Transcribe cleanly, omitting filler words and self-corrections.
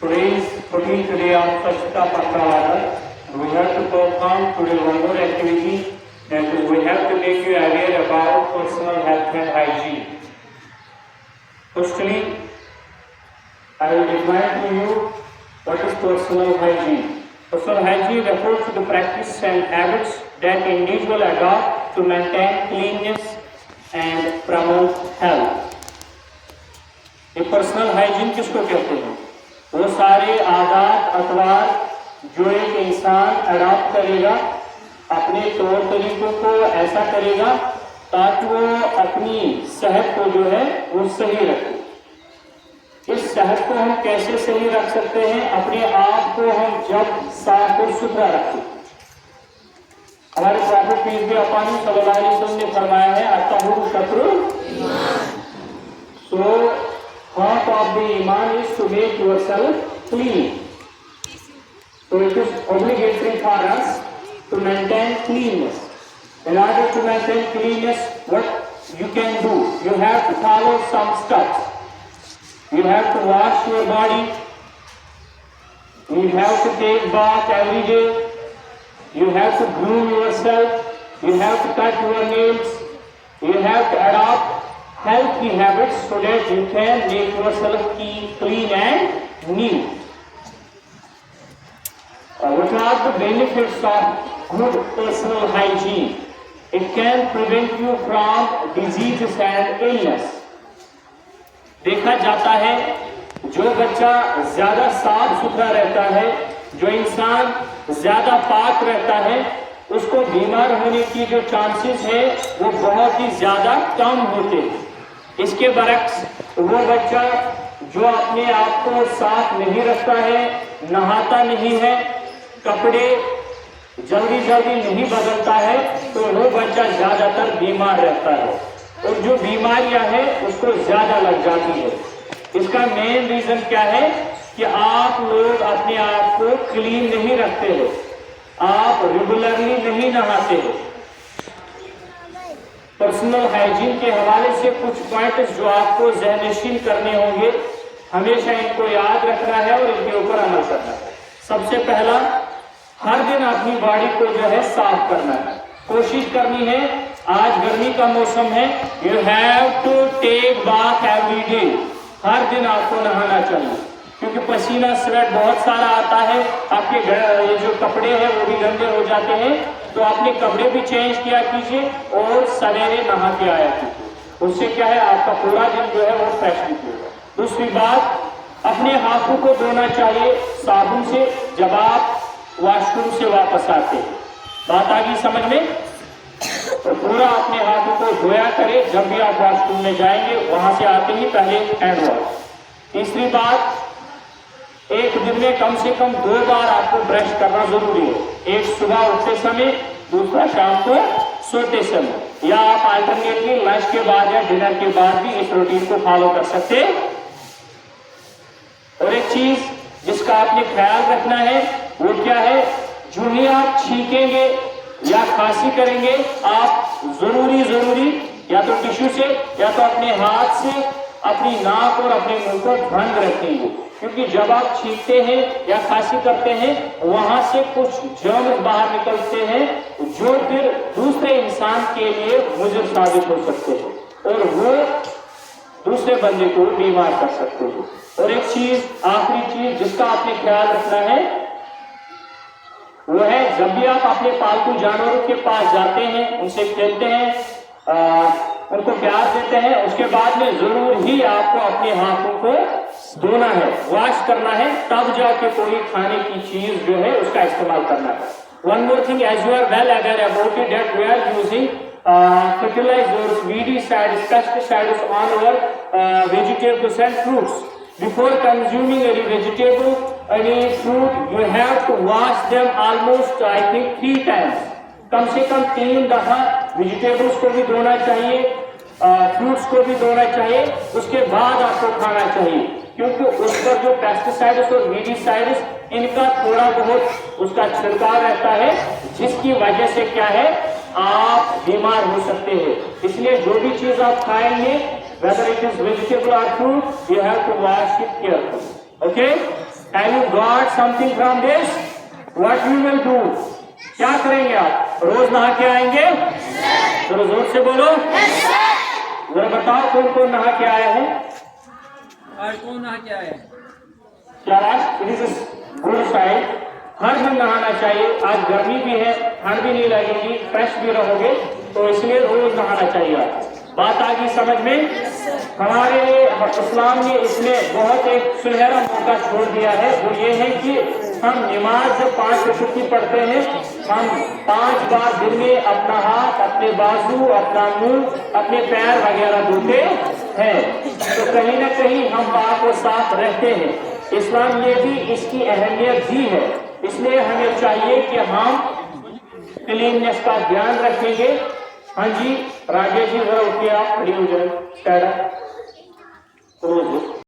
Today's routine today on Swachhata Pakhavada. We have to perform today one more activity, and we have to make you aware about personal health and hygiene. Firstly, I will define to you what is personal hygiene. Personal hygiene refers to the practice and habits that individuals adopt to maintain cleanliness and promote health. ये personal hygiene किसको कहते हैं? वो सारे आदत अतवार जो एक इंसान अडॉप्ट करेगा, अपने तौर तरीकों को ऐसा करेगा ताकि वो अपनी सेहत को जो है वो सही रखे। इस सेहत को हम कैसे सही रख सकते हैं? अपने आप को हम जब साफ और सुथरा रखें। हमारे प्रॉफेट पीस भी अपॉन सल्लल्लाहु अलैहि वसल्लम ने फरमाया है अत्तहुर शत्रुल ईमान। Part of the iman is to make yourself clean. So it is obligatory for us to maintain cleanness. In order to maintain cleanness, what you can do? You have to follow some steps. You have to wash your body. You have to take bath every day. You have to groom yourself. You have to cut your nails. You have to adopt healthy habits so that you can make yourself clean and neat. What are the benefits of good personal hygiene? It can prevent you from diseases and illness. देखा जाता है जो बच्चा ज्यादा साफ सुथरा रहता है, जो इंसान ज्यादा पाक रहता है, उसको बीमार होने की जो चांसेस है वो बहुत ही ज्यादा कम होते हैं। इसके बरक्स वो बच्चा जो अपने आप को साफ नहीं रखता है, नहाता नहीं है, कपड़े जल्दी जल्दी नहीं बदलता है, तो वो बच्चा ज्यादातर बीमार रहता है और जो बीमारियां हैं उसको ज्यादा लग जाती है। इसका मेन रीजन क्या है कि आप लोग अपने आप को क्लीन नहीं रखते हो, आप रेगुलरली नहीं नहाते हो। पर्सनल हाइजीन के हवाले से कुछ पॉइंट्स जो आपको ज़हननशीन करने होंगे, हमेशा इनको याद रखना है और इनके ऊपर अमल करना है। सबसे पहला, हर दिन अपनी बॉडी को जो है साफ करना है। कोशिश करनी है, आज गर्मी का मौसम है, you have to take bath every day. हर दिन आपको नहाना चाहिए क्योंकि पसीना स्वेट बहुत सारा आता है, आपके ये जो कपड़े हैं वो भी गंदे हो जाते हैं, तो अपने कपड़े भी चेंज किया कीजिए और सवेरे नहा के आया कीजिए। उससे क्या है, आपका पूरा दिन जो है वो फ्रेश निकलेगा। दूसरी बात, अपने हाथों को धोना चाहिए साबुन से जब आप वॉशरूम से वापस आते हैं। बात आ गई समझ में? तो पूरा अपने हाथों को धोया करें जब भी आप वॉशरूम में जाएंगे, वहां से आते ही पहले हैंड वॉश। तीसरी बात, एक दिन में कम से कम 2 बार आपको ब्रश करना जरूरी है। एक सुबह उठते समय, दूसरा शाम को सोते समय, या आप अल्टरनेटली लंच के बाद या डिनर के बाद भी इस रूटीन को फॉलो कर सकते हैं। और एक चीज जिसका आपने ख्याल रखना है वो क्या है, जो ही आप छींकेंगे या खांसी करेंगे, आप जरूरी या तो टिश्यू से या तो अपने हाथ से अपनी नाक और अपने मुंह को बंद रखेंगे, क्योंकि जब आप छींकते हैं या खांसी करते हैं वहां से कुछ जर्म बाहर निकलते हैं जो फिर दूसरे इंसान के लिए मुजर साबित हो सकते हैं और वो दूसरे बंदे को बीमार कर सकते हैं। और एक चीज, आखिरी चीज जिसका आपने ख्याल रखना है वो है, जब भी आप अपने पालतू जानवरों के पास जाते हैं, उनसे खेलते हैं, उनको प्यार देते हैं, उसके बाद में जरूर ही आपको अपने हाथों को धोना है, वॉश करना है, तब जाके कोई खाने की चीज जो है उसका इस्तेमाल करना है। One more thing, as you are well aware about it that we are using fertilizers, weedicides, pesticides on our vegetables and fruits. Before consuming any vegetable, any fruit, you have to wash them almost I think 3 times. कम से कम 3 दफा vegetables को भी धोना चाहिए, fruits को भी धोना चाहिए, उसके बाद आपको खाना चाहिए, क्योंकि उस पर जो पेस्टिसाइड्स और वीडिसाइड्स इनका थोड़ा बहुत उसका छिड़काव रहता है, जिसकी वजह से क्या है, आप बीमार हो सकते हैं। इसलिए जो भी चीज आप खाएंगे, whether it is vegetable or fruit, you have to wash it carefully. Okay? Have you got something from this? What you will do? کیا کریں گے آپ؟ روز نہا کے آئیں گے؟ ذرا زور سے بولو. ذرا بتاؤ کون کون نہا کے آیا ہے؟ آج کون نہا کے آیا ہے؟ It is a good sign. ہر دن نہانا چاہیے. آج گرمی بھی ہے, ٹھنڈ بھی نہیں لگے گی, فریش بھی رہو گے, تو اس لیے روز نہانا چاہیے. بات آ گئی سمجھ میں؟ ہمارے اسلام نے اس میں بہت ایک سنہرا موقع چھوڑ دیا ہے. وہ یہ ہے کہ ہم نماز جب 5 وقت کی پڑھتے ہیں, ہم 5 بار دن میں اپنا ہاتھ, اپنے بازو, اپنا منہ, اپنے پیر وغیرہ دھوتے ہیں. تو کہیں نہ کہیں ہم پاک و صاف رہتے ہیں. اسلام نے بھی اس کی اہمیت دی ہے. اس لیے ہمیں چاہیے کہ ہم کلیننس کا دھیان رکھیں گے. ہاں جی راجیش جی ذرا اٹھیے, آپ کھڑی ہو جائیں.